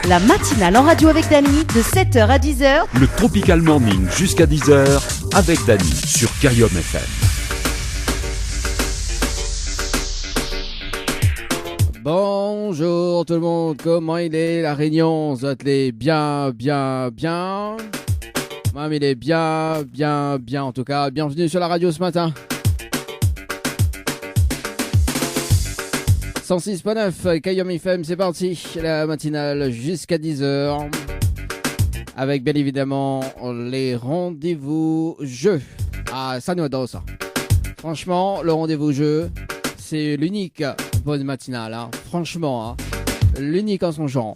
La matinale en radio avec Dany de 7h à 10h. Le Tropical Morning jusqu'à 10h avec Dany sur Carium FM. Bonjour tout le monde, comment il est la Réunion? Vous êtes les bien. Moi, il est bien en tout cas. Bienvenue sur la radio ce matin. 106.9, Carium FM, c'est parti. La matinale jusqu'à 10h. Avec bien évidemment les rendez-vous jeux. Ah, ça nous adore ça. Franchement, le rendez-vous jeu, c'est l'unique bonne matinale. Hein. Franchement, hein. L'unique en son genre.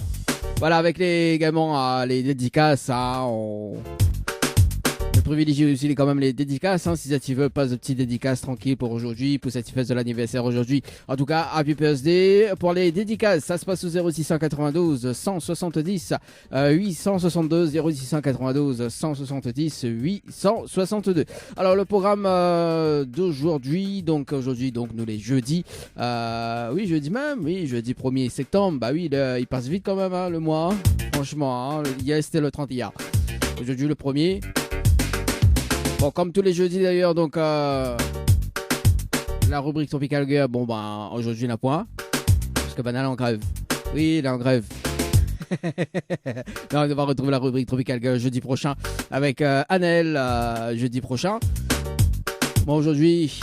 Voilà, avec également les dédicaces. Hein, Je privilégie aussi quand même les dédicaces, hein, si ça tu veux, pas de petites dédicaces tranquilles pour aujourd'hui, pour cette fête de l'anniversaire aujourd'hui. En tout cas, Happy Birthday. Pour les dédicaces, ça se passe au 0692 170 862, 0692 170 862. Alors le programme d'aujourd'hui, donc aujourd'hui, donc nous les jeudis, jeudi 1er septembre, bah oui, il passe vite quand même, hein, le mois, franchement, hein, hier c'était le 31. Aujourd'hui le 1er. Bon, comme tous les jeudis d'ailleurs, donc la rubrique Tropical Girl, bon ben aujourd'hui il n'a point, parce que Banal est en grève. Oui, il est en grève. Non, on va retrouver la rubrique Tropical Girl jeudi prochain avec Annelle jeudi prochain. Bon, aujourd'hui,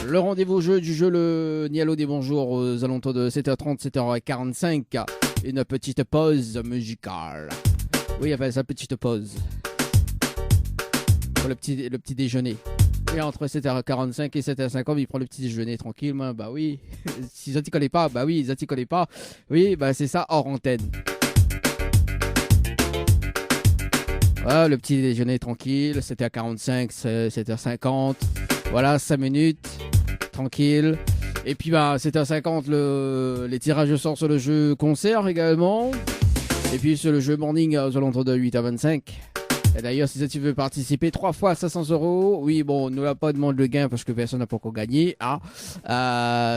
le rendez-vous jeu du jeu, le Nialo des bonjours aux alentours de 7h30, 7h45. Une petite pause musicale. Oui, il appelle ça petite pause. Pour le petit déjeuner. Et entre 7h45 et 7h50, il prend le petit déjeuner tranquille. Bah oui. Si ça t'y connaît pas, bah oui, ça t'y connaît pas. Oui, bah c'est ça hors antenne. Voilà, le petit déjeuner tranquille. 7h45, 7h50. Voilà, 5 minutes. Tranquille. Et puis bah 7h50, les tirages au sort sur le jeu concert également. Et puis sur le jeu morning aux alentours de 8h25. Et d'ailleurs, si tu veux participer, 3 fois 500 €. Oui, bon, on ne va pas demander le gain parce que personne n'a pas encore gagné. Hein.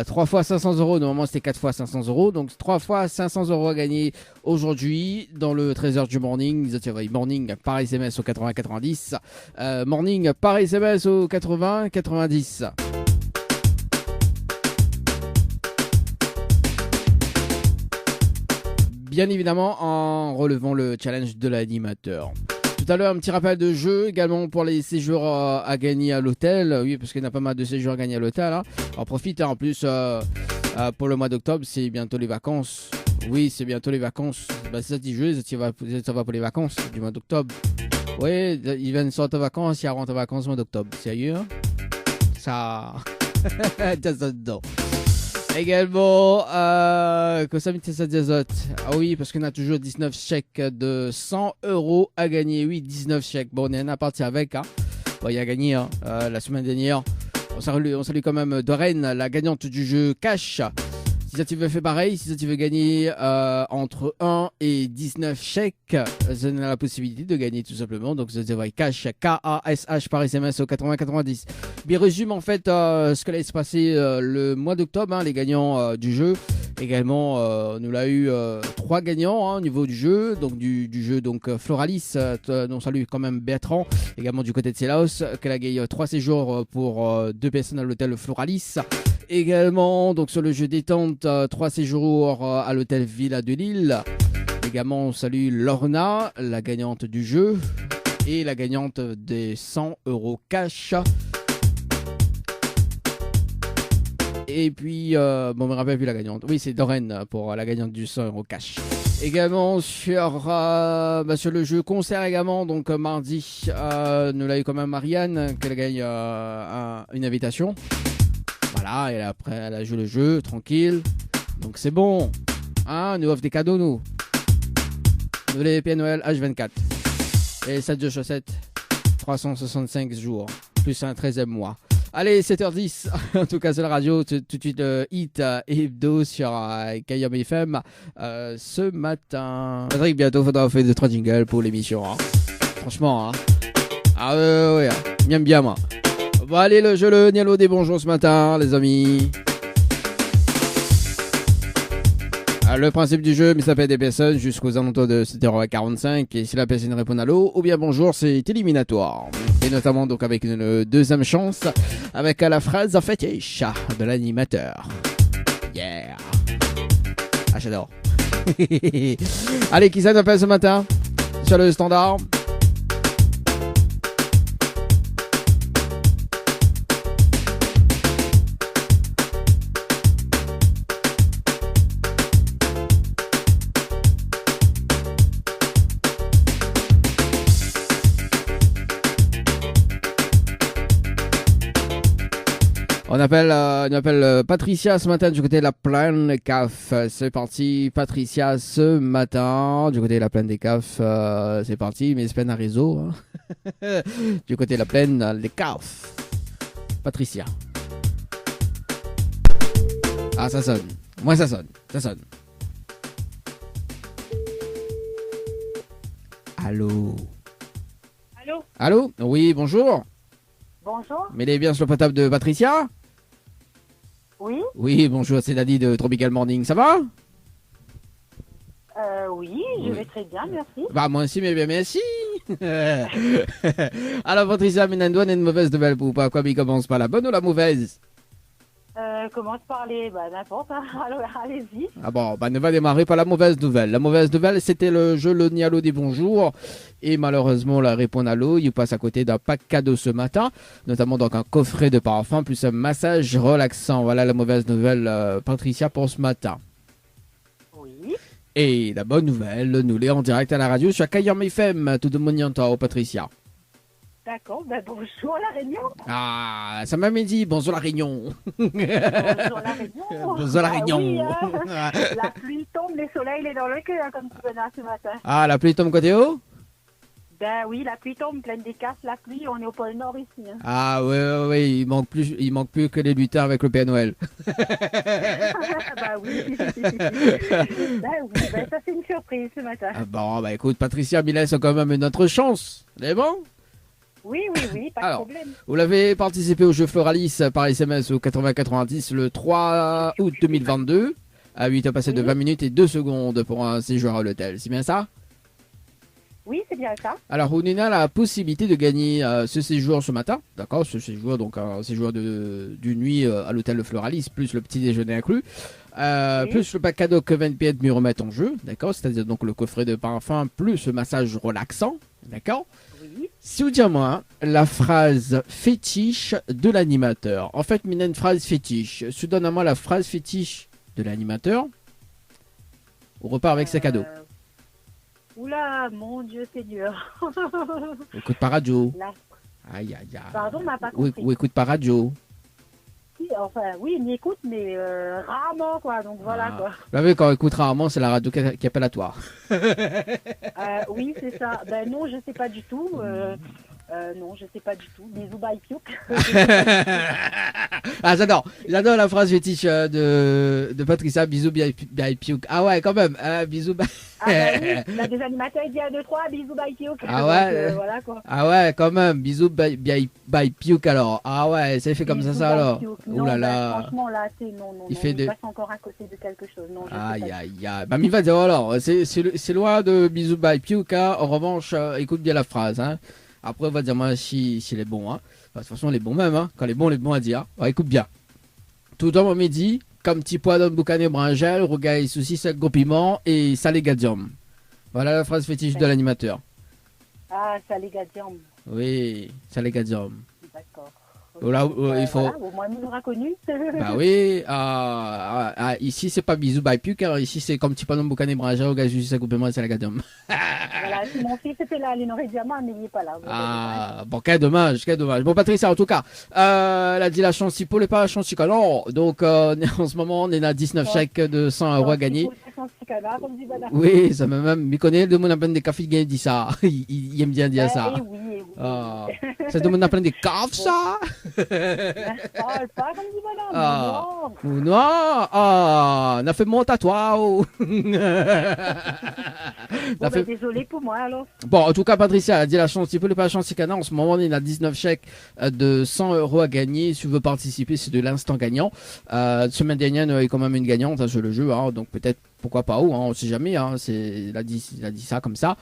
3 fois 500 €. Normalement, c'était 4 fois 500 €. Donc, 3 fois 500 € à gagner aujourd'hui dans le 13h du morning. Morning par SMS au 80-90. Morning par SMS au 80-90. Bien évidemment, en relevant le challenge de l'animateur. Tout à l'heure, un petit rappel de jeu également pour les séjours à gagner à l'hôtel. Oui, parce qu'il y en a pas mal de séjours à gagner à l'hôtel. Hein. En profite, hein. En plus, pour le mois d'octobre, c'est bientôt les vacances. Oui, c'est bientôt les vacances. Bah, c'est ça petit jeu, ça va pour les vacances du mois d'octobre. Oui, ils viennent sortir de vacances, ils rentrent en vacances au mois d'octobre. Sérieux? Ça... dedans. Également, que ça m'était ça des autres. Ah oui, parce qu'on a toujours 19 chèques de 100 € à gagner. Oui, 19 chèques. Bon, on est à partir avec. Hein. Bon, il a gagné hein, la semaine dernière. On salue quand même Doreen, la gagnante du jeu Cash. Si ça tu veux faire pareil, si ça tu veux gagner entre 1 et 19 chèques, ça a la possibilité de gagner tout simplement. Donc ça c'est Cash, K-A-S-H par SMS au 80-90. Mais résume en fait ce que allait se passer le mois d'octobre, hein, les gagnants du jeu. Également, nous l'a eu 3 gagnants hein, au niveau du jeu, donc du jeu donc Floralis, on salue quand même Bertrand, également du côté de Célaos, qu'elle a gagné 3 séjours pour 2 personnes à l'hôtel Floralis. Également, donc sur le jeu détente, 3 séjours à l'hôtel Villa de Lille. Également, on salue Lorna, la gagnante du jeu, et la gagnante des 100 € cash. Et puis, bon, je me rappelle plus la gagnante. Oui, c'est Doreen pour la gagnante du 100 € cash. Également sur le jeu concert également, donc mardi, nous l'a eu quand même Marianne, qu'elle gagne une invitation. Voilà, et après elle a joué le jeu, tranquille. Donc c'est bon. Hein, nous offre des cadeaux, nous. Nous les Père Noël H24. Et 7 de chaussettes, 365 jours, plus un 13e mois. Allez, 7h10, en tout cas c'est la radio, tout de suite hit et hebdo sur Carium FM ce matin. Patrick, bientôt faudra faire 2-3 jingles pour l'émission. Hein. Franchement, hein. Ah ouais, bien moi. Bon allez, le jeu, le Nialo des bonjours ce matin, les amis. Le principe du jeu, mais ça s'appelle des personnes jusqu'aux alentours de 7h45. Et si la personne répond à l'eau ou bien bonjour, c'est éliminatoire. Et notamment donc avec une deuxième chance, avec la phrase fétiche de l'animateur. Yeah. Ah, j'adore. Allez, qui ça nous appelle ce matin sur le standard? On appelle Patricia ce matin du côté de la plaine des CAF. C'est parti, Patricia ce matin du côté de la plaine des CAF. C'est parti, mais c'est peine à réseau. Hein. Du côté de la plaine des CAF. Patricia. Ah, ça sonne. Moi, ça sonne. Ça sonne. Allô. Allô? Allô? Oui, bonjour. Bonjour. Mettez bien sur le portable de Patricia. Oui? Oui, bonjour, c'est Daddy de Tropical Morning. Ça va? Oui, je vais très bien, merci. Bah, moi aussi, mais bien, merci. Alors, Patricia, Minando, on a une mauvaise nouvelle pour pas. Quoi, mais commence par la bonne ou la mauvaise? Commence par les... Bah, n'importe, hein. Alors, allez-y. Ah bon, bah, ne va démarrer par la mauvaise nouvelle. La mauvaise nouvelle, c'était le jeu Le Nialo des bonjours. Et malheureusement, la réponse à l'eau, il passe à côté d'un pack cadeau ce matin. Notamment donc un coffret de parfum plus un massage relaxant. Voilà la mauvaise nouvelle, Patricia, pour ce matin. Oui. Et la bonne nouvelle, nous l'est en direct à la radio sur Kayam FM. Tout le monde y entend, Patricia. D'accord, ben bonjour la Réunion. Ah, ça m'a dit bonjour la Réunion. Bonjour la Réunion. Bonjour la Réunion. Oui, hein. La pluie tombe, le soleil il est dans le cœur, hein, comme tu venais ce matin. Ah, la pluie tombe côté haut? Ben oui, la pluie tombe, pleine des casses, la pluie, on est au pôle Nord ici. Hein. Ah oui, il manque plus que les lutins avec le Père Noël. Ben oui. Ben oui, ben ça c'est une surprise ce matin. Ah bon, bah écoute, Patricia Miles a quand même une autre chance. C'est bon? Oui, pas de problème. Vous l'avez participé au jeu Floralis par SMS au 8090 le 3 août 2022 à 8 heures passées de 20 minutes et 2 secondes pour un séjour à l'hôtel. C'est bien ça? Oui, c'est bien ça. Alors, on a la possibilité de gagner ce séjour ce matin. D'accord? Ce séjour, donc un séjour d'une nuit à l'hôtel de Floralis, plus le petit déjeuner inclus. Plus le pack cadeau que 20 pieds de mieux remettre en jeu. D'accord? C'est-à-dire donc le coffret de parfum plus le massage relaxant. D'accord? Oui. Si vous dites moi la phrase fétiche de l'animateur. En fait, il y a une phrase fétiche. Si vous donnez à moi la phrase fétiche de l'animateur, on repart avec ses cadeaux. Oula, mon Dieu Seigneur. Écoute par radio. Là. Aïe, aïe, aïe. Pardon, on m'a pas compris. Ou écoute par radio. Enfin, oui, il m'écoute, mais rarement, quoi. Donc voilà, quoi. Vous savez, quand on écoute rarement, c'est la radio qui appelle à toi. Oui, c'est ça. Ben non, je sais pas du tout. Non, je sais pas du tout. Bisous, bye, piouk. Ah, j'adore la phrase fétiche de Patricia. Bisous, bye, piouk. Ah ouais, quand même. Bisous, bye. Ah bah oui, il y a des animateurs, il dit 1, 2, 3, bisous, bye, piouk. Ah ouais. Donc, voilà, quoi. Ah ouais, quand même. Bisous, bye, piouk alors. Ah ouais, ça fait comme Bisous, ça alors. Non, Oh là ben, là. franchement, là, c'est non. Il passe encore à côté de quelque chose. Non, je sais Aïe, pas. aïe, aïe. Bah, il va dire alors. C'est loin de bisous, bye, piouk. Hein. En revanche, écoute bien la phrase. Hein. Après, on va dire moi si les bons. Hein. Enfin, de toute façon, les bons même. Hein. Quand les bons à dire. Ouais, écoute bien. Tout dans mon midi, comme petit pois dans le boucané bringel, rougaille, saucisse, gros piment et salé gadium. Voilà la phrase fétiche de l'animateur. Ah, ça les gars, Oui, salé gadium. d'accord. Là, il faut. Voilà, au moins, il nous aura connus. Bah oui, ici c'est pas bisous by Puc, hein. Ici c'est comme petit panneau boucané bringel, rougaille, saucisse, gros piment et salé gadium. Voilà, si mon fils était là, il aurait diamant, mais il n'est pas là. Bon, quel dommage. Bon, Patricia, en tout cas, elle a dit la chance si pour les pas la chance si non. Donc, en ce moment, on est à 19 chèques de 100 € à gagner. Oui, ça m'a même, il connaît le monde a plein des cafés qui dit ça. Il aime bien dire ça. Oui. Ça demande à plein des cafés, ça. Parle pas comme du bonhomme. Ou noir. On a fait monte à toi. Désolé pour moi alors. Bon, en tout cas, Patricia a dit la chance, si vous voulez pas la chance, c'est en ce moment, on est à 19 chèques de 100 € à gagner. Si vous voulez participer, c'est de l'instant gagnant. Semaine dernière, il y a quand même une gagnante sur le jeu, hein, donc peut-être pourquoi pas, ou hein, on sait jamais, hein, il a dit ça comme ça.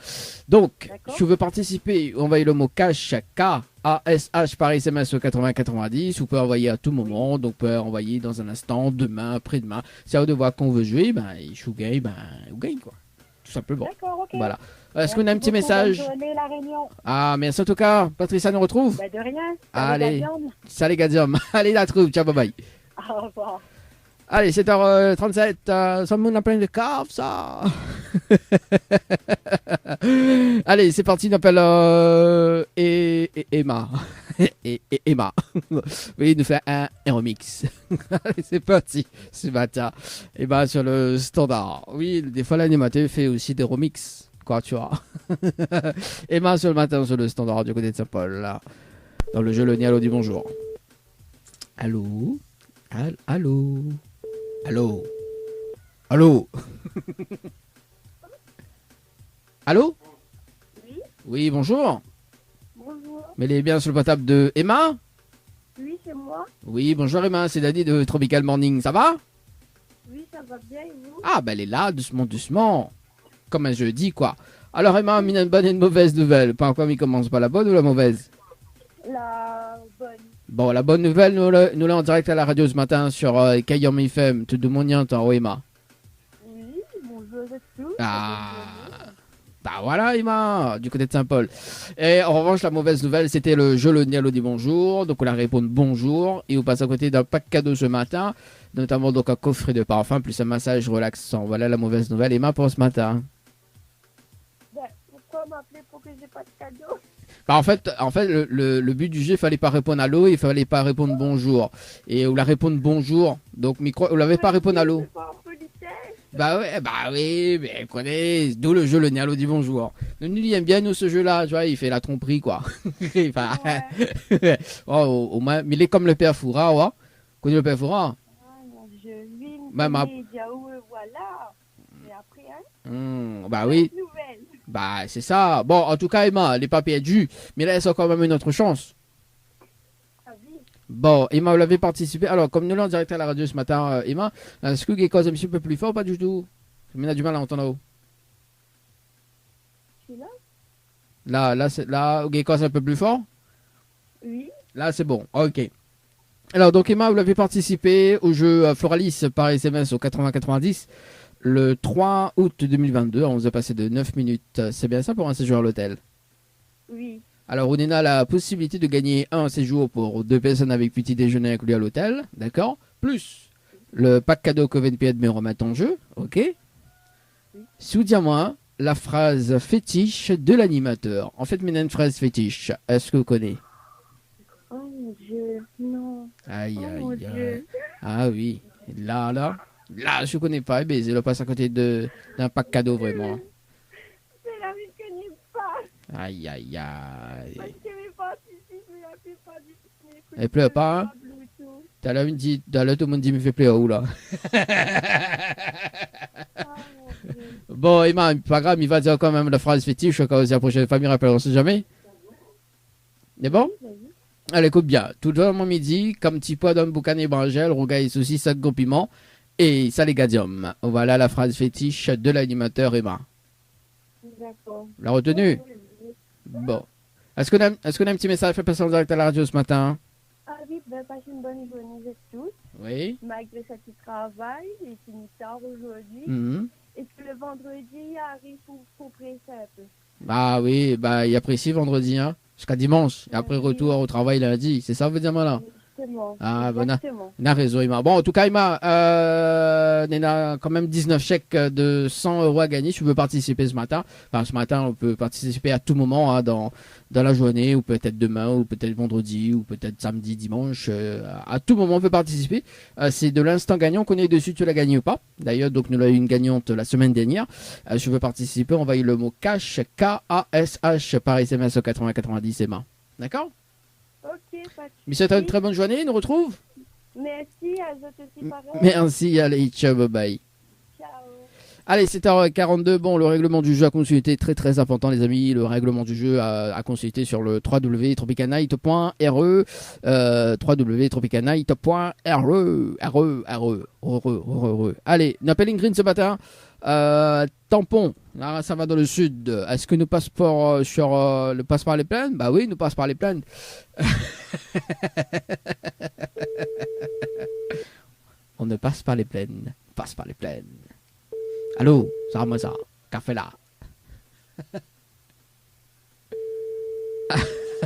Donc, D'accord. si vous voulez participer, envoyez le mot cash, K-A-S-H par SMS au 8090, vous pouvez envoyer à tout moment, donc vous pouvez envoyer dans un instant, demain, après-demain. C'est à vous de voir qu'on veut jouer, ben, je vous gagne, vous gagne, quoi. Tout simplement. D'accord, ok. Voilà. Est-ce qu'on a un Merci petit beaucoup, bonne message? journée, La Réunion. Ah, merci en tout cas. Patricia nous retrouve? Bah, de rien. Allez. Allez. La viande. Salut, Gadium. Allez, la trouve. Ciao, bye bye. Au revoir. Allez, 7h37, ça me plein de cave, ça. Allez, c'est parti, on appelle Emma. Emma. Oui, il nous fait un remix. Allez, c'est parti, ce matin. Emma sur le standard. Oui, des fois, l'animateur fait aussi des remix. Quoi, tu vois. Emma sur le matin, sur le standard du côté de Saint-Paul, là. Dans le jeu, le Nialo dit bonjour. Allô? Allô? Allô? Allô? Allô? Oui. Oui, bonjour. Bonjour. Mais elle est bien sur le portable de Emma? Oui, c'est moi. Oui, bonjour Emma, c'est Daddy de Tropical Morning, ça va? Oui, ça va bien et vous? Ah, bah elle est là, doucement, doucement. Comme un jeudi, quoi. Alors Emma, une bonne et une mauvaise nouvelle. Pas encore, il commence pas la bonne ou la mauvaise? La bonne. Bon, la bonne nouvelle, nous l'avons en direct à la radio ce matin sur Kayom FM, tout de mon temps, Emma. Oui, bonjour à tous. Ah, bah voilà Emma, du côté de Saint-Paul. Et en revanche, la mauvaise nouvelle, c'était le jeu Le Nialo dit bonjour. Donc on a répondu bonjour. Et on passe à côté d'un pack cadeau ce matin, notamment donc un coffret de parfum plus un massage relaxant. Voilà la mauvaise nouvelle Emma pour ce matin. Ben, pourquoi m'appeler pour que j'ai pas de cadeau? Bah en fait le but du jeu, il fallait pas répondre à l'eau, il fallait pas répondre bonjour. Et on l'a répondre bonjour. Donc micro, on l'avait pas répondre à l'eau. C'est pas un politesse. Bah oui, mais connais, d'où le jeu Le Nialo dit bonjour. Nous il aime bien nous ce jeu-là, tu vois, il fait la tromperie quoi. Enfin, Ouais. oh, au moins, mais il est comme le père Foura, ouais. Connais le père Foura? Ah, mon Dieu, oui, Même à- voilà. Et après, hein, Bah oui, nouvelle. bah c'est ça. Bon, en tout cas, Emma, elle n'est pas perdue, mais là, elle a quand même une autre chance. Ah oui. Bon, Emma, vous l'avez participé. Alors, comme nous l'avons en direct à la radio ce matin, Emma, est-ce que quelque chose un petit peu plus fort ou pas du tout? On a du mal à entendre là-haut. Tu es là? Là, quelque chose un peu plus fort? Oui. Là, c'est bon. Ok. Alors, donc, Emma, vous l'avez participé au jeu Floralis par SMS au 80-90 le 3 août 2022. On vous a passé de 9 minutes. C'est bien ça pour un séjour à l'hôtel? Oui. Alors, on a la possibilité de gagner un séjour pour 2 personnes avec petit déjeuner inclus à l'hôtel. D'accord? Plus le pack cadeau que VNPN me remettre en jeu. Ok? Soudiens-moi la phrase fétiche de l'animateur. En fait, une phrase fétiche. Est-ce que vous connaissez? Oh mon Dieu, non. Aïe, Oh mon aïe, aïe. Dieu. Ah oui. Là, je connais pas. Eh ben, je le passe à côté d'un pack cadeau, vraiment. C'est la vie que je n'aime pas. Aïe, aïe, aïe. Parce que mes participes, je la fais pas du tout. Elle pleure pas, hein? T'as là, tout le monde dit, me fait plaisir, ou là? Ah mon Dieu. Bon, Emma, pas grave, il va dire quand même la phrase fétiche, quand la prochaine famille rappelle, on sait jamais. C'est bon? Allez, écoute bien. Tout le monde midi, comme petit pois d'un boucan et brangel, rougaille, saucisse, sac de piment et salégadium. Voilà la phrase fétiche de l'animateur Emma. D'accord. La retenue? Bon. Est-ce qu'on a un petit message fait passer en direct à la radio ce matin? Ah oui, ben passez une bonne journée à tous. Oui. Malgré ça qui travaille, il finit tard aujourd'hui. Mhm. Et que le vendredi, il arrive pour presser un peu. Ah oui, bah il apprécie vendredi, hein, jusqu'à dimanche. Et après retour au travail lundi. C'est ça, vous dire là? Exactement. Ah, bon, Exactement. on a raison, Emma. Bon, en tout cas, Emma, on a quand même 19 chèques de 100 € à gagner. Si tu veux participer ce matin, enfin, ce matin, on peut participer à tout moment, hein, dans la journée, ou peut-être demain, ou peut-être vendredi, ou peut-être samedi, dimanche. À tout moment, on peut participer. C'est de l'instant gagnant qu'on est dessus, tu l'as gagné ou pas. D'ailleurs, donc, nous l'avons eu une gagnante la semaine dernière. Si tu veux participer, envoyez le mot cash, K-A-S-H, par SMS au 80-90, Emma. D'accord? Ok, pas de Mais c'est une souci. très bonne journée, on nous retrouve. Merci, à vous aussi pareil. Merci, allez, ciao, bye bye. Ciao. Allez, 7h42. Bon, le règlement du jeu à consulter, très très important, les amis. Le règlement du jeu à consulter sur le www.tropicanight.re. www.tropicanight.re. Allez, Napelling Green ce matin. Tampon, là ça va dans le sud. Est-ce que nos passeports le passe par les plaines? Bah oui, nous passe par les plaines. On ne passe pas les plaines, on passe par les plaines. Allô, ça va ça, café là.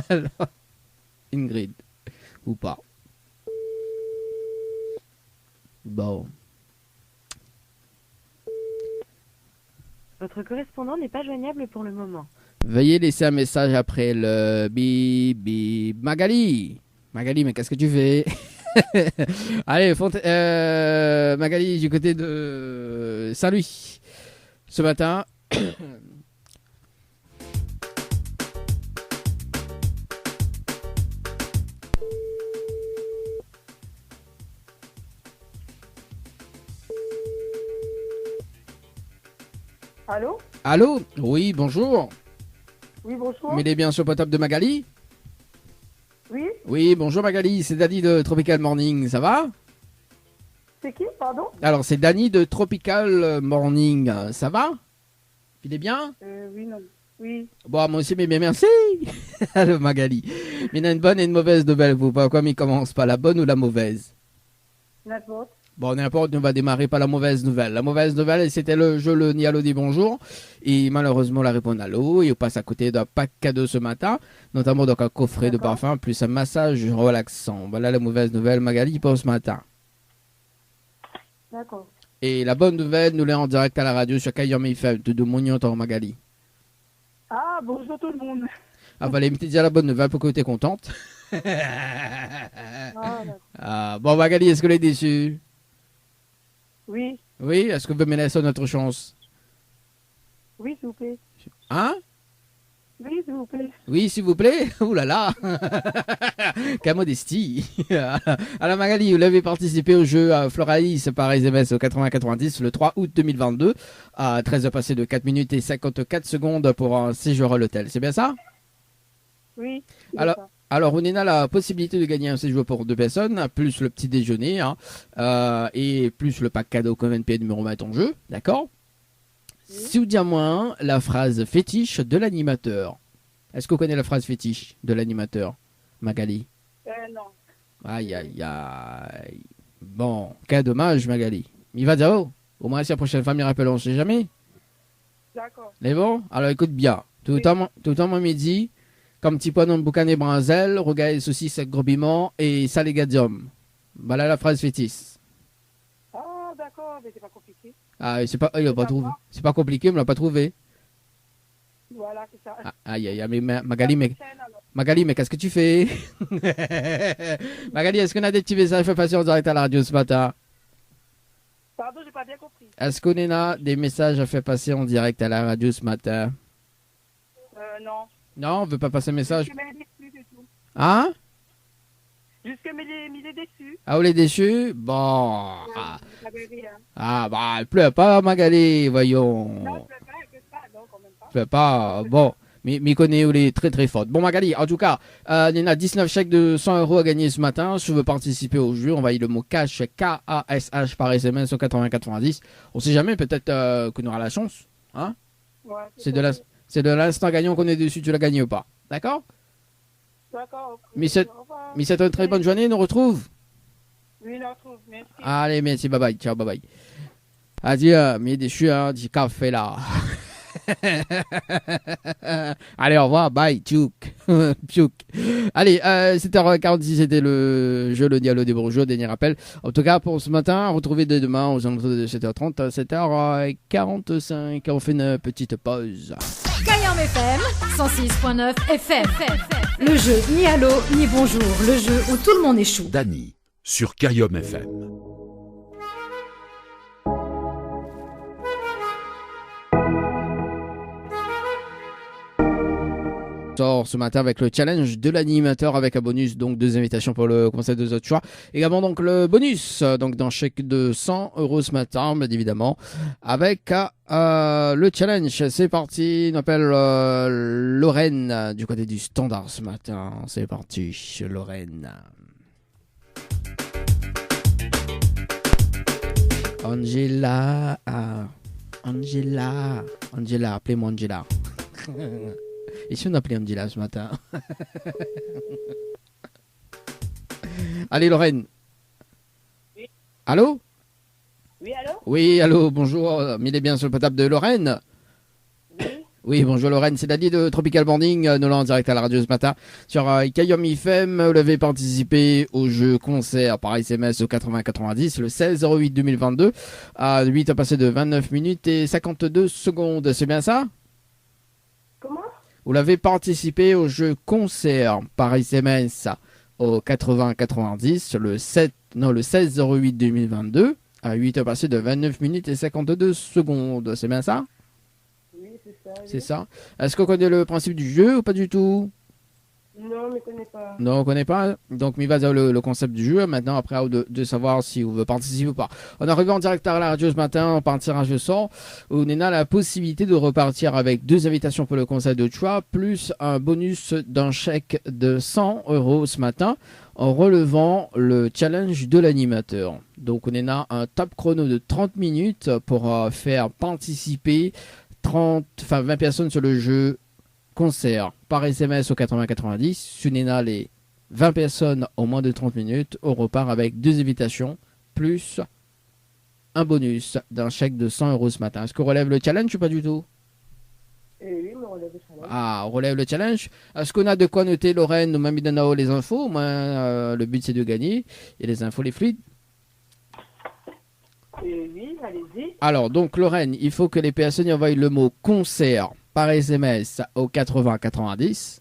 Alors, Ingrid, ou pas. Bon. Votre correspondant n'est pas joignable pour le moment. Veuillez laisser un message après le bip bip. Magali, mais qu'est-ce que tu fais? Allez, Magali du côté de Saint-Louis. Ce matin. Allô? Allô? Oui, bonjour. Oui, bonjour. Mais il est bien sur le potable de Magali? Oui, Oui, bonjour Magali, c'est Dani de Tropical Morning, ça va? c'est qui, pardon? Alors, c'est Dani de Tropical Morning, ça va? Il est bien? Oui, non. Oui. Bon, moi aussi, mais bien merci. Allô Magali. Mais il y a une bonne et une mauvaise nouvelle, vous, comme il commence, pas la bonne ou la mauvaise? N'importe. Bon, n'importe, on va démarrer par la mauvaise nouvelle. La mauvaise nouvelle, c'était le jeu Le Nialo dit bonjour. Et malheureusement, la réponse à l'eau. Et on passe à côté d'un pack cadeau ce matin, notamment donc un coffret de parfum plus un massage relaxant. Voilà la mauvaise nouvelle, Magali, pour ce matin. D'accord. Et la bonne nouvelle, nous l'avons en direct à la radio sur Kayom FM, de Mougnon, Magali. Ah, bonjour tout le monde. Ah, fallait me dire la bonne nouvelle pour que tu es contente. Ah, d'accord. Ah, bon, Magali, est-ce que tu es déçue? Oui, Oui, est-ce que vous me laissez notre chance? oui, s'il vous plaît. Hein? Oui, s'il vous plaît. Oui, s'il vous plaît. Ouh là là. Quelle modestie. Alors Magali, vous l'avez participé au jeu à Floralis par SMS au 80-90 le 3 août 2022 à 13h passé de 4 minutes et 54 secondes pour un séjour à l'hôtel. C'est bien ça? Oui. c'est Alors, ça. Alors, on a la possibilité de gagner un séjour pour 2 personnes, plus le petit déjeuner, et plus le pack cadeau comme NP numéro 20 en jeu, d'accord? Si vous dites à moi la phrase fétiche de l'animateur. Est-ce que vous connaissez la phrase fétiche de l'animateur, Magali? Non. Aïe, aïe, aïe. Bon, quel dommage, Magali. Il va dire, oh, au moins si la prochaine fois, il rappelle, on ne sait jamais. D'accord. Mais bon, alors écoute bien. Tout le temps, moi, midi, comme petit pois dans le boucan et branzel, regarde saucisse avec gros piment et salégadium. Voilà la phrase fétiche. Ah, d'accord, mais c'est pas compliqué. Ah, c'est pas, il a pas trouvé. C'est pas compliqué, on l'a pas trouvé. Voilà, c'est ça. Ah, aïe, aïe, mais Magali, mais Chaîne, alors. Magali, mais qu'est-ce que tu fais? Magali, est-ce qu'on a des petits messages fait passer en direct à la radio ce matin? Pardon, j'ai pas bien compris. Est-ce qu'on a des messages à faire passer en direct à la radio ce matin? Non. Non, on veut pas passer un message. Jusque mes déçus, c'est tout. Hein? Jusque mes déçus. Ah, vous les déçus? Bon. Ça veut rien. Ah, bah, elle pleure pas, Magali, voyons. Non, je peux pas, non, quand même pas. Elle pleure pas. Bon. Mais connaît où elle est très très forte. Bon, Magali, en tout cas, il y en a 19 chèques de 100 € à gagner ce matin. Si vous voulez participer au jeu, on va y le mot cash, K-A-S-H par SMS au 80-90. On sait jamais, peut-être qu'on aura la chance. Hein? Ouais, C'est de l'instant gagnant qu'on est dessus, tu l'as gagné ou pas. D'accord? D'accord. Mais c'est une très bonne journée, on nous retrouve. Oui, on retrouve, merci. Allez, merci, bye bye, ciao, bye bye. Adieu, mais déçu, hein, du café là. Allez, au revoir, bye, tchouk. Tchouk. Allez, 7h46, c'était le jeu, le dialogue des bonjours, dernier rappel. En tout cas, pour ce matin, retrouvez dès demain aux alentours de 7h30, 7h45. On fait une petite pause. Kayam FM 106.9 FM. Le jeu ni allô ni bonjour. Le jeu où tout le monde est chou. Dany sur Kayom FM. tort ce matin avec le challenge de l'animateur avec un bonus, donc 2 invitations pour le conseil de votre choix. Également donc le bonus, donc d'un chèque de 100 € ce matin, bien évidemment, avec le challenge. C'est parti, on appelle Lorraine du côté du standard ce matin. C'est parti, Lorraine. Angela, appelez-moi Angela. Et si on appelait Angela ce matin? Allez Lorraine. Oui. Allô? Oui, allô? Oui, allô, bonjour. Il est bien sur le potable de Lorraine? Oui. Oui, bonjour Lorraine, c'est Dadi de Tropical Morning, nous l'avons en direct à la radio ce matin sur Kayom FM. Vous l'avez participé au jeu concert par SMS au 80-90 le 16-08 2022 à 8 à passer de 29 minutes et 52 secondes, c'est bien ça? Comment? Vous l'avez participé au jeu concert par SMS au 80-90 le 16-08 2022 à 8 à passer de 29 minutes et 52 secondes, c'est bien ça? Oui, c'est ça. Oui. C'est ça. Est-ce qu'on connaît le principe du jeu ou pas du tout? Non, je ne connais pas. Non, on ne connaît pas. Donc, il va dire le concept du jeu. Maintenant, après, à vous de savoir si vous veut participer ou pas. On est arrivé en direct à la radio ce matin, on part un tirage au sort où on a la possibilité de repartir avec 2 invitations pour le conseil de choix, plus un bonus d'un chèque de 100 € ce matin, en relevant le challenge de l'animateur. Donc, on a un top chrono de 30 minutes pour faire participer 20 personnes sur le jeu concert par SMS au 80-90. Sunena les 20 personnes en moins de 30 minutes. On repart avec 2 invitations plus un bonus d'un chèque de 100 € ce matin. Est-ce qu'on relève le challenge ou pas du tout? Oui, mais on relève le challenge. Ah, on relève le challenge. Est-ce qu'on a de quoi noter, Lorraine, ou Mami Danao, les infos? Moi, le but c'est de gagner. Et les infos, les fluides. Oui, allez-y. Alors, donc, Lorraine, il faut que les personnes envoient le mot concert par SMS au 80-90.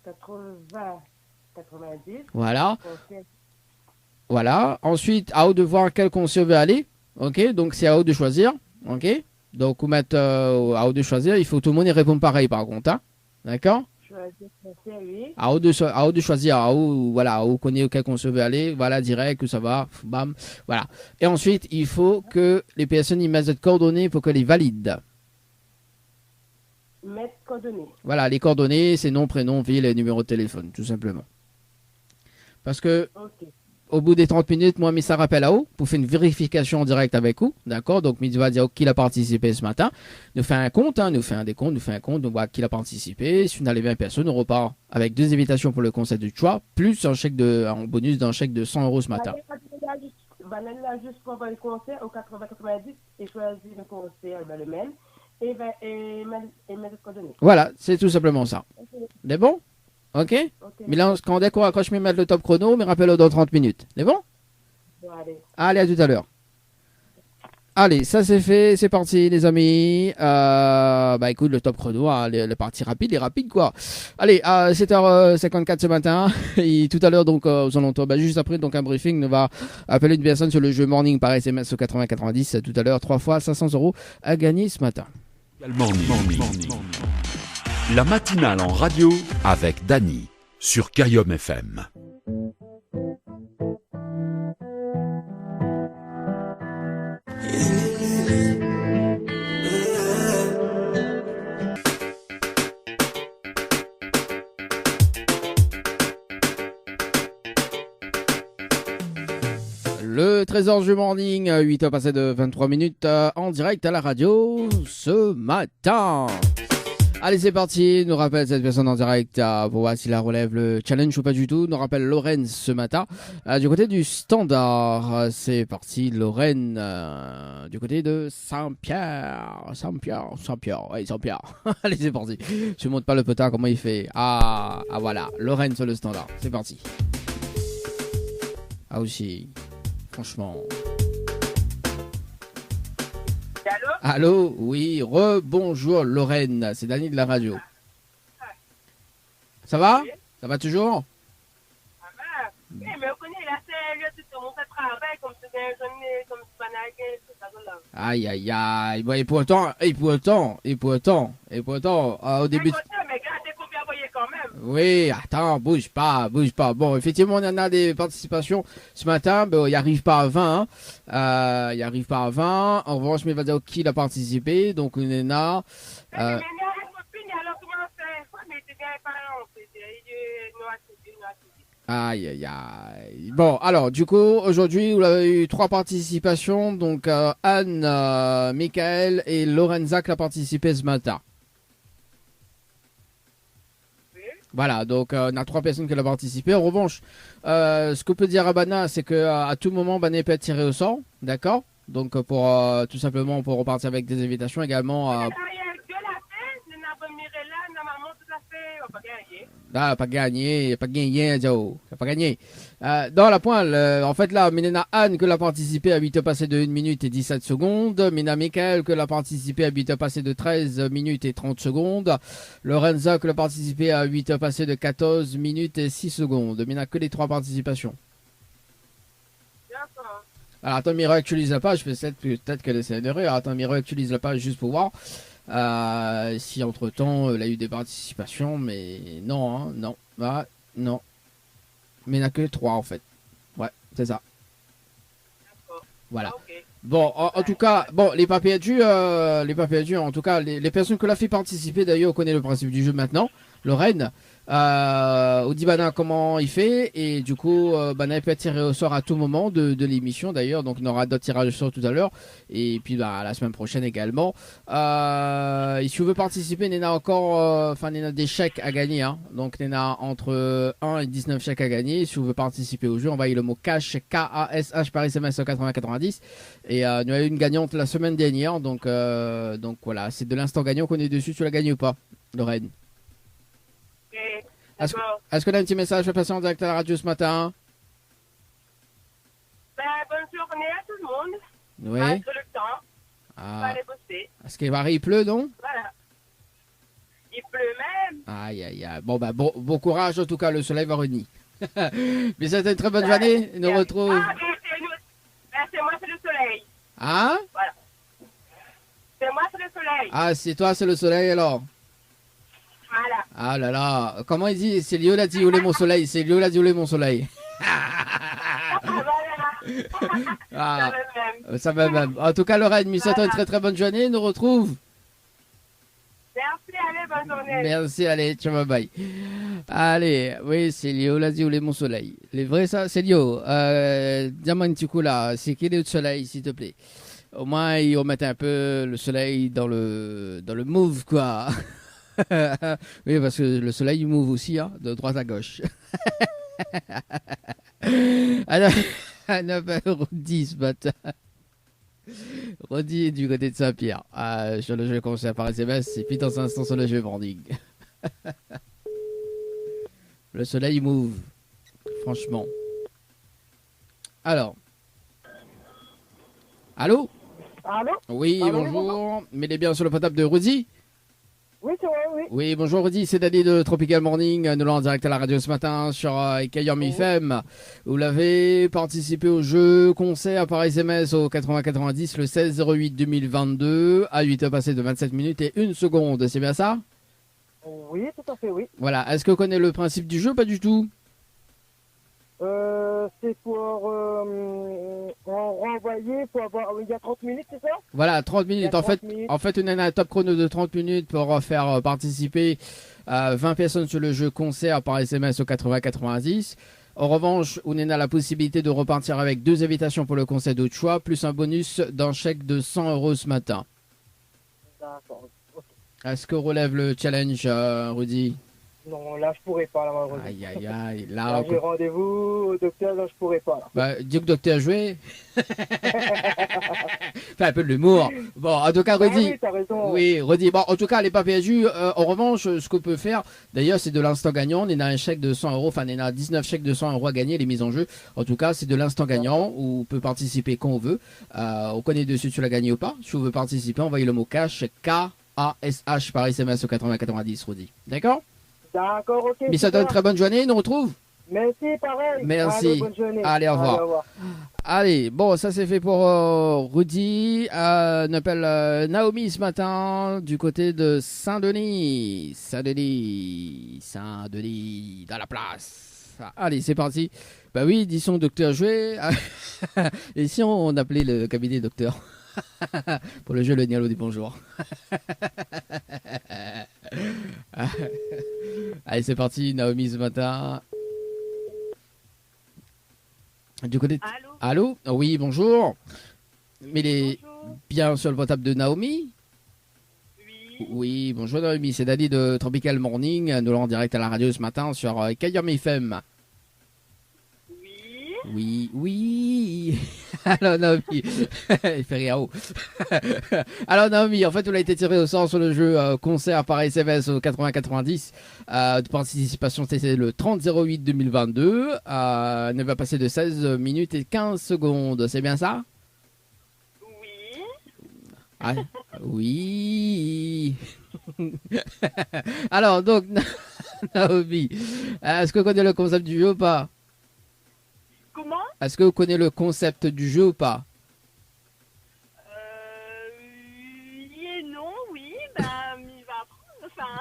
80-90. Voilà. Voilà. Ensuite, à vous de voir quel concert veut aller. Ok. Donc, c'est à vous de choisir. Ok. Donc, vous mettez à vous de choisir. Il faut que tout le monde y réponde pareil, par contre. Hein? D'accord? Choisir concert, oui. À vous de choisir. Voilà. À vous connaissez quel concert veut aller. Voilà, direct, que ça va. Bam. Voilà. Et ensuite, il faut que les personnes y mettent des coordonnées pour que les valident. Mettre coordonnées. Voilà, les coordonnées, c'est nom, prénom, ville et numéro de téléphone, tout simplement. Parce que, Ok. au bout des 30 minutes, moi, ça rappelle à vous pour faire une vérification en direct avec vous. D'accord? Donc, il va dire qui a participé ce matin. Nous fait un compte, nous fait un décompte, nous fait un compte, donc voilà qui a participé. Si on a les 20 personnes, on repart avec 2 invitations pour le conseil du choix, plus un bonus d'un chèque de 100 € ce matin. Vanessa là juste pour avoir le concert au 80-90 et choisir le concert, le même. Et mettre coordonnées. Voilà, c'est tout simplement ça. C'est bon? Ok? Mais là, quand on découvre, quand je me mets le top chrono, me rappelle dans 30 minutes. C'est bon? Bon, allez. Allez, à tout à l'heure. Allez, ça c'est fait, c'est parti les amis. Écoute, le top chrono, le parti rapide, il est rapide quoi. Allez, à 7h54 ce matin, et tout à l'heure donc aux alentours, juste après donc un briefing, on va appeler une personne sur le jeu Morning par SMS au 80-90, tout à l'heure, 3 fois 500 € à gagner ce matin. Morning. La matinale en radio avec Dany sur Kayom FM. Le trésor du morning, 8h passé de 23 minutes en direct à la radio ce matin. Allez, c'est parti. Nous rappelle cette personne en direct pour voir s'il la relève le challenge ou pas du tout. Nous rappelle Lorraine ce matin du côté du standard. C'est parti, Lorraine du côté de Saint-Pierre. Oui, Saint-Pierre. Allez, c'est parti. Je ne montre pas le potard comment il fait. Ah, voilà. Lorraine sur le standard. C'est parti. Ah aussi. Franchement. Allô, oui, rebonjour Lorraine, c'est Dany de la radio. Ça va? Ça va toujours? Oui, mais on connaît la série, tout le monde fait travail comme c'est une journée, comme c'est pas nagué, tout ça là. Aïe, aïe, aïe. Bon, et pourtant, au début. Mais regardez combien voyez Oui, attends, bouge pas, bouge pas. Bon, effectivement, on en a des participations ce matin. Bon, il n'y arrive pas à 20. Il n'y arrive pas à 20. En revanche, mais il va dire qui a participé. Donc, on est là. Aïe, aïe, aïe. Bon, alors, du coup, aujourd'hui, vous avez eu 3 participations. Donc, Anne, Michael et Lorenza qui a participé ce matin. Voilà, donc on a 3 personnes qui ont participé. En revanche, ce qu'on peut dire à Bana, c'est qu'à tout moment, Bana peut être tiré au sort, d'accord? Donc pour tout simplement pour repartir avec des invitations également. Ah, pas gagné, Joe. Pas gagné. Dans la pointe, en fait, là, Ménena Anne, que l'a participé à 8 passé de 1 minute et 17 secondes. Ménena Michael, que l'a participé à 8 passé de 13 minutes et 30 secondes. Lorenza, que l'a participé à 8 passé de 14 minutes et 6 secondes. Ménena que les 3 participations. D'accord. Alors, attends, Miro actualise la page. Peut-être que c'est une erreur. Attends, Miro actualise la page juste pour voir. Si entre temps il a eu des participations, mais non, hein, non, ah, non, mais il n'y en a que 3 en fait. Ouais, c'est ça. Voilà. Okay. Bon, en tout cas, bon, les pas perdus, en tout cas, les personnes que l'a fait participer, d'ailleurs, on connaît le principe du jeu maintenant. Lorraine, on dit Bana comment il fait, et du coup, Bana peut être tiré au sort à tout moment de l'émission d'ailleurs, donc on aura d'autres tirages au sort tout à l'heure, et puis la semaine prochaine également. Et si vous voulez participer, Néna encore, Néna des chèques à gagner, hein. Donc Néna entre 1 et 19 chèques à gagner. Si vous voulez participer au jeu, envoyez le mot cash, K-A-S-H par SMS 8090, et nous avons eu une gagnante la semaine dernière, donc voilà, c'est de l'instant gagnant qu'on est dessus. Tu la gagnes ou pas, Lorraine? Est-ce qu'on a un petit message à passer en direct à la radio ce matin? Bonne journée à tout le monde. Oui. Malgré le temps. On va Ah. aller bosser. Est-ce qu'il il pleut, non? Voilà. Il pleut même. Aïe, aïe, aïe. Bon, bon courage, en tout cas, le soleil va revenir. Mais c'était une très bonne journée. Nous retrouve. C'est moi, c'est le soleil. Hein? Voilà. C'est moi, c'est le soleil. Ah, c'est toi, c'est le soleil, alors? Voilà. Ah là là. Comment il dit? C'est Léo l'a dit, où est mon soleil? C'est Léo l'a dit, où est mon soleil? Ah, ça va même. En tout cas, Lorraine, nous souhaitons une très très bonne journée. Nous retrouve. Merci, allez, bonne journée. Merci, allez, ciao, bye. Allez, oui, c'est Léo, là, dit où est mon soleil. Les vrais, ça, c'est Léo. Dis-moi un petit coup là, c'est quel est le soleil, s'il te plaît? Au moins, ils remettent un peu le soleil dans le move, quoi. Oui, parce que le soleil, il move aussi, hein, de droite à gauche. Alors, à 9h10 ce matin. Rodi est du côté de Saint-Pierre. Sur le jeu conseil par SMS, et puis dans un instant sur le jeu branding. Le soleil move. Franchement. Alors. Allô? Allô? Oui, Allô, bonjour. Mais les bien sur le potable de Rodi? Oui, c'est vrai, oui. Oui, bonjour Rodi, c'est Danny de Tropical Morning. Nous l'avons en direct à la radio ce matin sur Kayor FM. Vous l'avez participé au jeu concert par SMS au 8090 le 16 08 2022 à 8h passées de 27 minutes et 1 seconde. C'est bien ça? Oui, tout à fait, oui. Voilà. Est-ce que vous connaissez le principe du jeu? Pas du tout. C'est pour renvoyer, pour avoir. Il y a 30 minutes, c'est ça? Voilà, 30 minutes. Il y a 30 minutes. En fait, on a un top chrono de 30 minutes pour faire participer 20 personnes sur le jeu concert par SMS au 8090. En revanche, on a la possibilité de repartir avec 2 invitations pour le concert de choix, plus un bonus d'un chèque de 100 € ce matin. D'accord. Ok. Est-ce qu'on relève le challenge, Rudy? Non, là, je pourrais pas, là, malheureusement. Aïe, aïe, aïe. Là, j'ai rendez-vous au docteur, là, je pourrais pas, là. Bah, dis que docteur joué. Fais un peu de l'humour. Bon, en tout cas, Rudy. Oui, t'as raison. Oui, Rudy. Bon, en tout cas, les pas perdus. En revanche, ce qu'on peut faire, d'ailleurs, c'est de l'instant gagnant. On a un chèque de 100 €. Enfin, on a 19 chèques de 100 € à gagner, les mises en jeu. En tout cas, c'est de l'instant gagnant où on peut participer quand on veut. On connaît dessus si tu l'as gagné ou pas. Si on veut participer, envoyez le mot cash, K-A-S-H par SMS au 8090, Rudy. D'accord? D'accord, ok. Mais ça donne une très bonne journée. Nous retrouve. Merci, pareil. Merci. Allez, bonne journée. Allez, au revoir. Allez, au revoir. Allez, bon, ça c'est fait pour Rudy. On appelle Naomi ce matin du côté de Saint-Denis. Saint-Denis, dans la place. Allez, c'est parti. Bah oui, disons docteur joué. Et si on appelait le cabinet docteur pour le jeu Le Nialo dit bonjour. Allez, c'est parti, Naomi ce matin. Du côté. Allô? Allô? Oui, bonjour. Mais il est Bonjour. bien sur le portable de Naomi? Oui. Oui, bonjour Naomi, c'est Dadi de Tropical Morning. Nous l'avons en direct à la radio ce matin sur Kayam FM. Oui. Oui. Alors Naomi, il fait rire. Alors Naomi, en fait, on a été tiré au sort sur le jeu concert par SMS au 80-90. De participation, c'était le 30-08-2022. Ne va passer de 16 minutes et 15 secondes. C'est bien ça? Oui. Ah, oui. Alors donc, Naomi, est-ce que vous connaissez le concept du jeu ou pas? Comment? Est-ce que vous connaissez le concept du jeu ou pas? Oui et non, oui. Bah, il va apprendre. Enfin,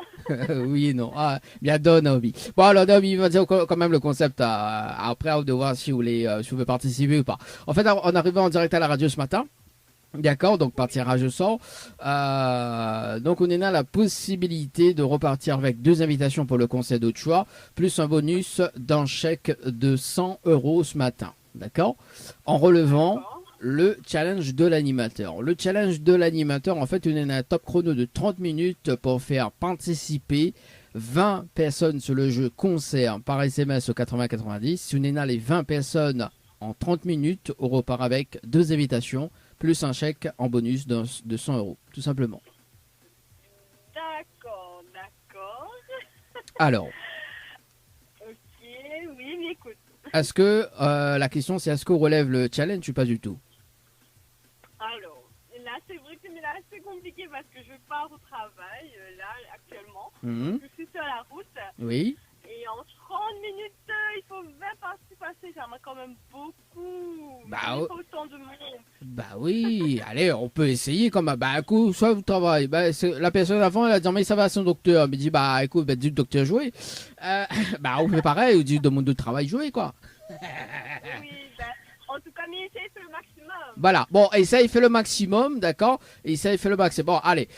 Oui et non. Ah, bien donne Naomi. Bon alors Naomi, il va dire quand même le concept après à vous de voir si vous voulez participer ou pas. En fait, on arrivait en direct à la radio ce matin. D'accord, donc par tirage au sort. Donc on a la possibilité de repartir avec 2 invitations pour le concert d'autre choix, plus un bonus d'un chèque de 100 € ce matin. D'accord? En relevant le challenge de l'animateur. Le challenge de l'animateur, en fait, on a un top chrono de 30 minutes pour faire participer 20 personnes sur le jeu concert par SMS au 80-90. Si on a les 20 personnes en 30 minutes, on repart avec 2 invitations plus un chèque en bonus de 100 €, tout simplement. d'accord. Alors, Ok, oui, mais écoute. est-ce que la question c'est est-ce qu'on relève le challenge ou pas du tout? Alors, là, c'est vrai que là, c'est compliqué parce que je pars au travail, là, actuellement. Mhm. Je suis sur la route. Oui. Et en 30 minutes, il faut 20 participations. J'aimerais quand même beaucoup. Bah, Il ouais. faut autant de monde. Bah oui, allez, on peut essayer comme bah écoute, soit vous travaillez, la personne avant elle a dit mais ça va à son docteur, mais dit bah écoute, dis le docteur jouer, bah on fait pareil, on dit demande de travail jouer quoi. Oui, ben, en tout cas, mais essaye, c'est le maximum. Voilà, bon, essaye, fais le maximum, d'accord? Essaye, fais le maximum. Bon, allez,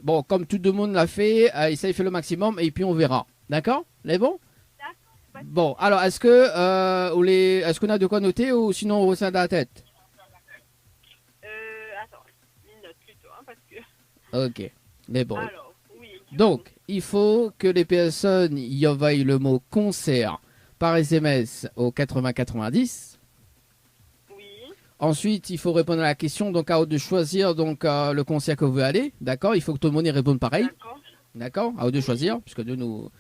bon, comme tout le monde l'a fait, essaye, fais le maximum et puis on verra, d'accord? Les bon? D'accord. Bon, alors est-ce que est-ce qu'on a de quoi noter ou sinon on ressent dans la tête? Attends, une note plutôt, hein, parce que. Ok, mais bon. Alors, oui. Donc, il faut que les personnes y envoient le mot concert par SMS au 80-90. Oui. Ensuite, il faut répondre à la question, donc à vous de choisir donc le concert que vous voulez aller, d'accord? Il faut que tout le monde y réponde pareil, D'accord. d'accord? À vous de choisir, puisque nous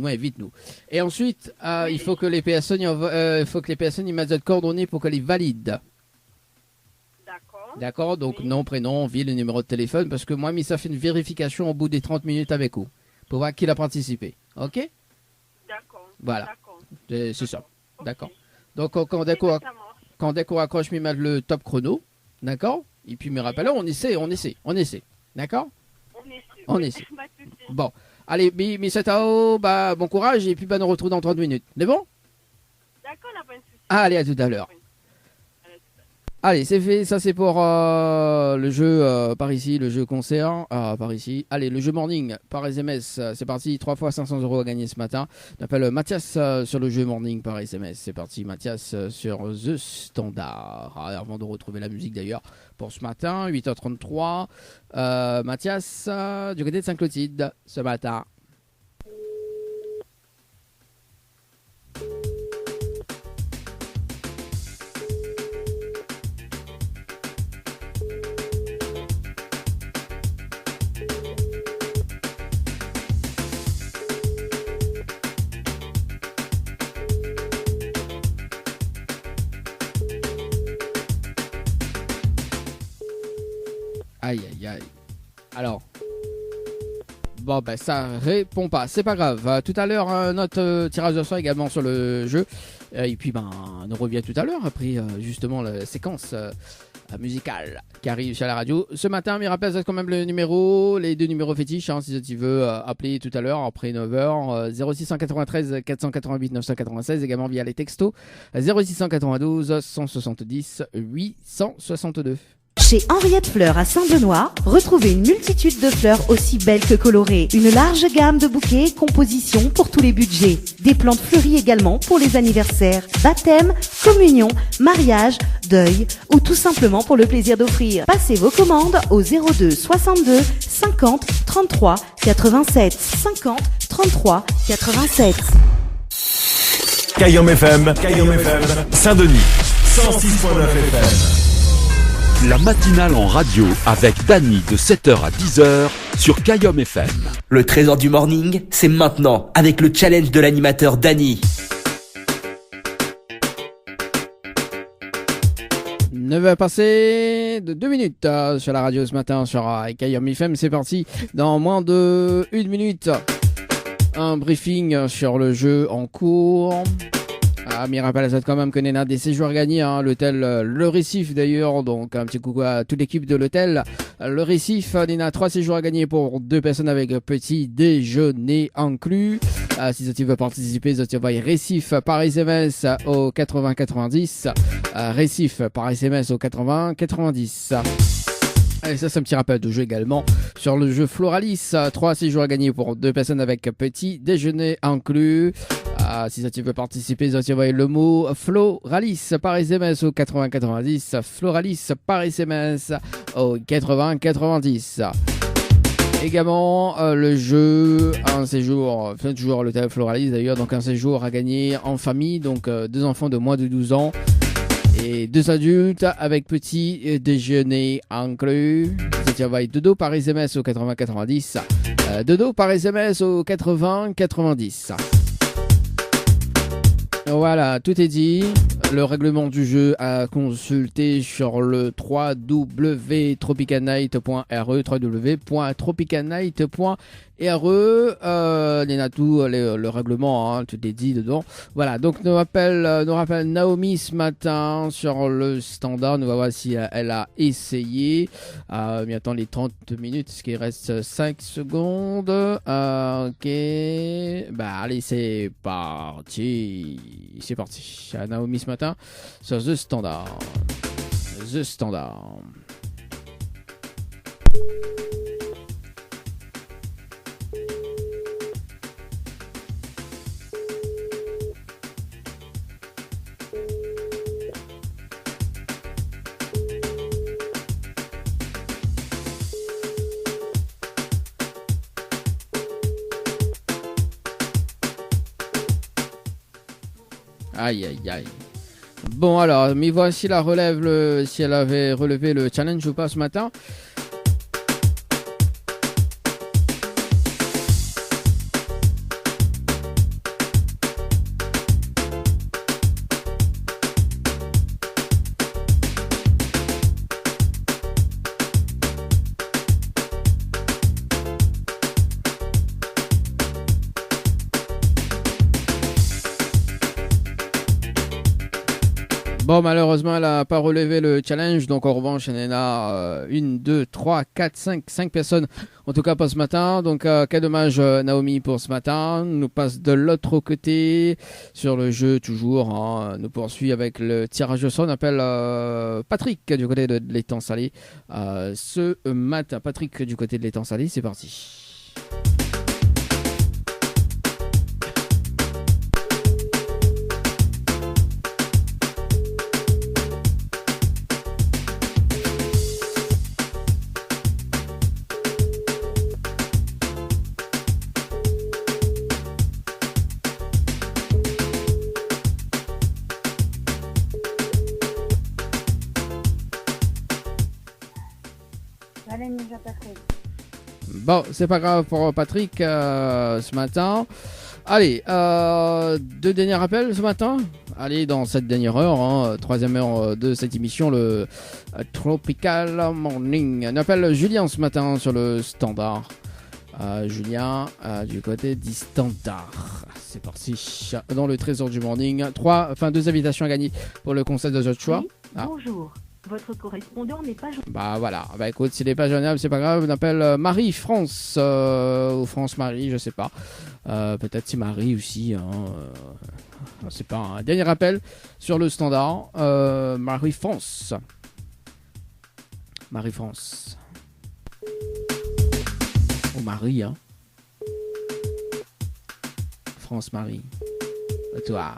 invite nous. Et ensuite, il faut que les personnes y mettent de coordonnées pour qu'elles les valident. D'accord. D'accord? Donc Oui. nom, prénom, ville, numéro de téléphone, parce que moi, mais ça fait une vérification au bout des 30 minutes avec vous, pour voir qui a participé. Ok? D'accord. Voilà. D'accord. C'est ça. Ok. D'accord. Donc quand Ça marche. dès qu'on raccroche, me mettre le top chrono, d'accord? Et puis me rappelle, on essaie, d'accord? On essaie. Pas de souci. Bon, allez, mais c'est à vous, bah bon courage et puis bah nous retrouve dans 30 minutes. C'est bon? D'accord, on n'a pas de souci. Allez, à tout à l'heure. Allez, c'est fait, ça c'est pour le jeu par ici, le jeu concert par ici. Allez, le jeu morning par SMS, c'est parti, 3 fois 500 € à gagner ce matin. On appelle Mathias sur le jeu morning par SMS, c'est parti, Mathias sur The Standard. Avant de retrouver la musique d'ailleurs pour ce matin, 8h33, Mathias du côté de Saint-Clotilde ce matin. Aïe aïe aïe. Alors, Bon, ben ça répond pas, c'est pas grave. Tout à l'heure, notre tirage de soir également sur le jeu. Et puis, on revient tout à l'heure après justement la séquence musicale qui arrive sur la radio. Ce matin, mais rappelle quand même les deux numéros fétiches, si tu veux appeler tout à l'heure après 9h. 0693 488 996, également via les textos. 0692 170 862. Chez Henriette Fleurs à Saint-Benoît, retrouvez une multitude de fleurs aussi belles que colorées. Une large gamme de bouquets et compositions pour tous les budgets. Des plantes fleuries également pour les anniversaires, baptêmes, communion, mariage, deuil ou tout simplement pour le plaisir d'offrir. Passez vos commandes au 02 62 50 33 87 50 33 87. Cayenne FM, Saint-Denis, 106.9 FM. La matinale en radio avec Dany de 7h à 10h sur Cayenne FM. Le trésor du morning, c'est maintenant avec le challenge de l'animateur Dany. 9h passées de 2 minutes sur la radio ce matin sur Cayenne FM. C'est parti dans moins de 1 minute. Un briefing sur le jeu en cours. Mais rappelle quand même que Nena a des séjours gagnés, l'hôtel Le Récif d'ailleurs, donc un petit coucou à toute l'équipe de l'hôtel Le Récif. Nena a 3 séjours à gagner pour 2 personnes avec petit déjeuner inclus. Si tu veux participer, tu envoies Récif par SMS au 80 90. Récif par SMS au 80 90. Et ça, c'est un petit rappel de jeu également sur le jeu Floralis. 3 séjours à gagner pour 2 personnes avec petit déjeuner inclus. Si ça tu veux participer, tu envoies le mot Floralis par SMS au 80 90. Floralis par SMS au 80 90. Également le jeu, un séjour, toujours à l'hôtel Floralis d'ailleurs, donc un séjour à gagner en famille, donc 2 enfants de moins de 12 ans. Et 2 adultes avec petit déjeuner inclus. Tu envoies dodo par SMS au 80 90. Dodo par SMS au 80 90. Voilà, tout est dit. Le règlement du jeu à consulter sur le www.tropicalnight.re www.tropicalnight.re. Léna, tout le règlement, tout est dit dedans. Voilà, donc nous rappelle Naomi ce matin sur le standard. Nous allons voir si elle a essayé. Mais attends les 30 minutes, parce qu'il reste 5 secondes. Ok, allez, c'est parti. C'est parti. Naomi ce matin sur The Standard. The Standard. Aïe aïe aïe. Bon alors, mais voici la relève, si elle avait relevé le challenge ou pas ce matin. Bon, malheureusement, elle n'a pas relevé le challenge. Donc, en revanche, elle en a 1, 2, 3, 4, 5 personnes. En tout cas, pas ce matin. Donc, quel dommage, Naomi, pour ce matin. Nous passe de l'autre côté sur le jeu, toujours. Nous poursuit avec le tirage au sort. On appelle Patrick du côté de l'étang salé. Ce matin, Patrick du côté de l'étang salé. C'est parti. Bon, c'est pas grave pour Patrick ce matin. Allez, 2 derniers rappels ce matin. Allez, dans cette dernière heure, 3e heure de cette émission, le Tropical Morning. On appelle Julien ce matin sur le standard. Julien, du côté du standard. C'est parti. Dans le trésor du morning. 2 invitations à gagner pour le conseil de votre choix. Oui, bonjour. Votre correspondant n'est pas joignable. Bah voilà. Bah écoute, s'il n'est pas joignable, c'est pas grave. On appelle Marie-France. Ou France-Marie, je sais pas. Peut-être c'est Marie aussi. Je sais pas. Un dernier appel sur le standard. Marie-France. Marie-France. Oh Marie, hein. France-Marie. À toi.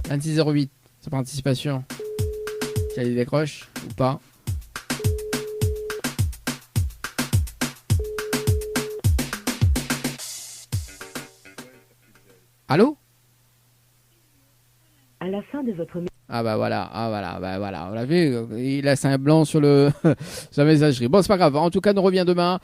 2608. C'est par anticipation. Si elle décroche ou pas. Allô? À la fin de votre bah voilà, on l'a vu, il laisse un blanc sur le sur la messagerie. Bon, c'est pas grave, en tout cas, on revient demain.